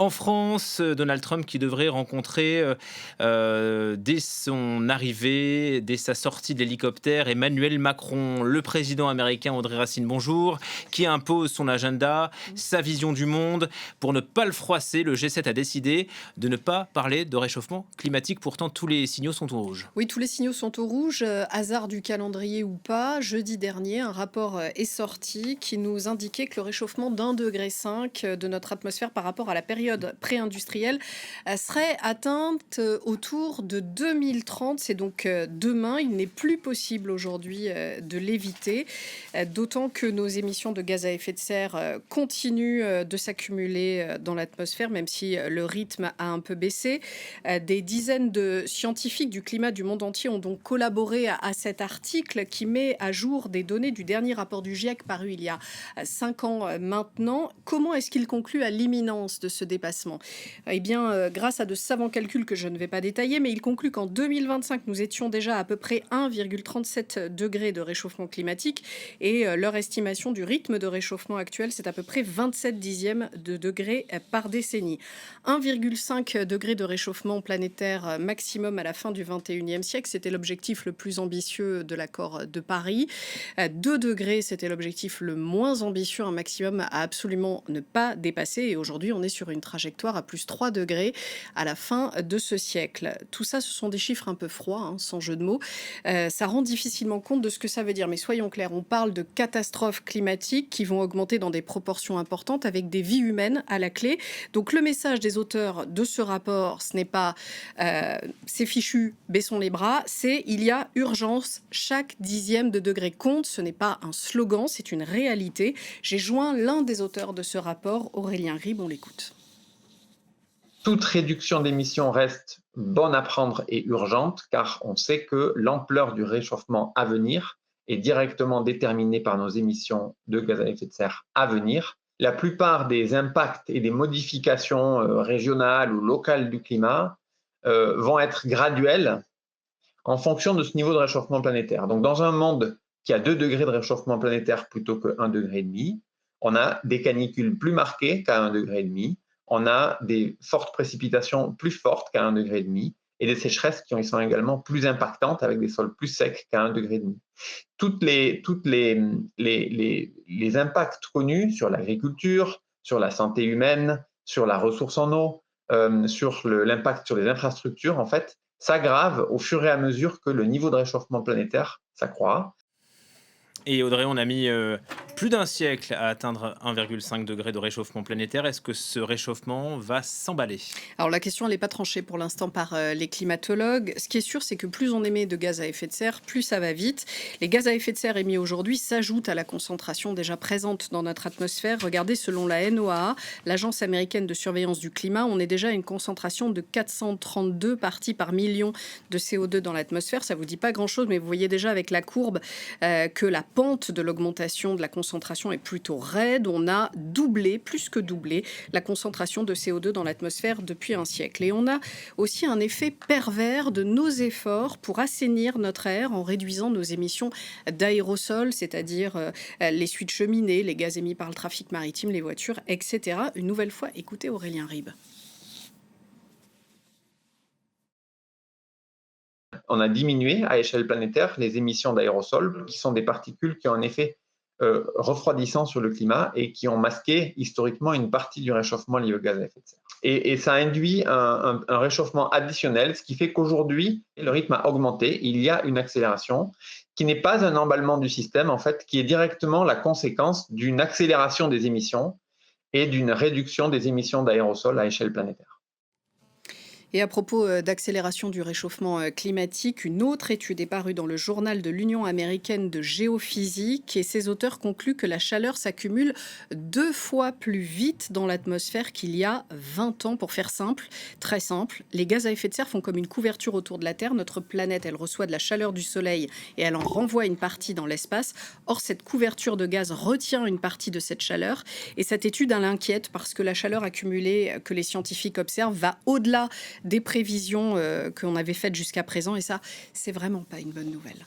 En France, Donald Trump qui devrait rencontrer, dès son arrivée, dès sa sortie de l'hélicoptère, Emmanuel Macron, le président américain Audrey Racine, bonjour, qui impose son agenda, sa vision du monde. Pour ne pas le froisser, le G7 a décidé de ne pas parler de réchauffement climatique. Pourtant, tous les signaux sont au rouge. Oui, tous les signaux sont au rouge, hasard du calendrier ou pas. Jeudi dernier, un rapport est sorti qui nous indiquait que le réchauffement d'1,5 degré de notre atmosphère par rapport à la période pré-industrielle serait atteinte autour de 2030. C'est donc demain. Il n'est plus possible aujourd'hui de l'éviter, d'autant que nos émissions de gaz à effet de serre continuent de s'accumuler dans l'atmosphère, même si le rythme a un peu baissé. Des dizaines de scientifiques du climat du monde entier ont donc collaboré à cet article qui met à jour des données du dernier rapport du GIEC paru il y a 5 ans maintenant. Comment est-ce qu'il conclut à l'imminence de ce dépassement? Eh bien, grâce à de savants calculs que je ne vais pas détailler, mais il conclut qu'en 2025, nous étions déjà à peu près 1,37 degrés de réchauffement climatique et leur estimation du rythme de réchauffement actuel, c'est à peu près 27 dixièmes de degrés par décennie. 1,5 degré de réchauffement planétaire maximum à la fin du 21e siècle, c'était l'objectif le plus ambitieux de l'accord de Paris. 2 degrés, c'était l'objectif le moins ambitieux, un maximum à absolument ne pas dépasser. Et aujourd'hui, on est sur une trajectoire à plus 3 degrés à la fin de ce siècle. Tout ça, ce sont des chiffres un peu froids, hein, sans jeu de mots. Ça rend difficilement compte de ce que ça veut dire. Mais soyons clairs, on parle de catastrophes climatiques qui vont augmenter dans des proportions importantes avec des vies humaines à la clé. Donc le message des auteurs de ce rapport, ce n'est pas c'est fichu, baissons les bras, c'est il y a urgence, chaque dixième de degré compte, ce n'est pas un slogan, c'est une réalité. J'ai joint l'un des auteurs de ce rapport, Aurélien Rib, on l'écoute. Toute réduction d'émissions reste bonne à prendre et urgente, car on sait que l'ampleur du réchauffement à venir est directement déterminée par nos émissions de gaz à effet de serre à venir. La plupart des impacts et des modifications régionales ou locales du climat vont être graduels en fonction de ce niveau de réchauffement planétaire. Donc, dans un monde qui a 2 degrés de réchauffement planétaire plutôt que 1,5 degré, on a des canicules plus marquées qu'à 1,5 degré, on a des fortes précipitations plus fortes qu'à 1,5 degré et des sécheresses qui sont également plus impactantes avec des sols plus secs qu'à 1,5 degré. Les impacts connus sur l'agriculture, sur la santé humaine, sur la ressource en eau, sur l'impact sur les infrastructures, en fait, s'aggrave au fur et à mesure que le niveau de réchauffement planétaire s'accroît. Et Audrey, on a mis plus d'un siècle à atteindre 1,5 degré de réchauffement planétaire. Est-ce que ce réchauffement va s'emballer? Alors la question, elle n'est pas tranchée pour l'instant par les climatologues. Ce qui est sûr, c'est que plus on émet de gaz à effet de serre, plus ça va vite. Les gaz à effet de serre émis aujourd'hui s'ajoutent à la concentration déjà présente dans notre atmosphère. Regardez, selon la NOAA, l'Agence américaine de surveillance du climat, on est déjà à une concentration de 432 parties par million de CO2 dans l'atmosphère. Ça vous dit pas grand-chose, mais vous voyez déjà avec la courbe que la pente de l'augmentation de la concentration est plutôt raide. On a doublé, plus que doublé, la concentration de CO2 dans l'atmosphère depuis un siècle. Et on a aussi un effet pervers de nos efforts pour assainir notre air en réduisant nos émissions d'aérosols, c'est-à-dire l'essuie de cheminée, les gaz émis par le trafic maritime, les voitures, etc. Une nouvelle fois, écoutez Aurélien Rib. On a diminué à échelle planétaire les émissions d'aérosols, qui sont des particules qui ont un effet refroidissant sur le climat et qui ont masqué historiquement une partie du réchauffement lié au gaz à effet de serre. Et ça induit un réchauffement additionnel, ce qui fait qu'aujourd'hui, le rythme a augmenté. Il y a une accélération qui n'est pas un emballement du système, en fait, qui est directement la conséquence d'une accélération des émissions et d'une réduction des émissions d'aérosols à échelle planétaire. Et à propos d'accélération du réchauffement climatique, une autre étude est parue dans le journal de l'Union américaine de géophysique et ses auteurs concluent que la chaleur s'accumule 2 fois plus vite dans l'atmosphère qu'il y a 20 ans. Pour faire simple, très simple, les gaz à effet de serre font comme une couverture autour de la Terre. Notre planète, elle reçoit de la chaleur du Soleil et elle en renvoie une partie dans l'espace. Or, cette couverture de gaz retient une partie de cette chaleur et cette étude, elle inquiète parce que la chaleur accumulée que les scientifiques observent va au-delà des prévisions qu'on avait faites jusqu'à présent. Et ça, c'est vraiment pas une bonne nouvelle.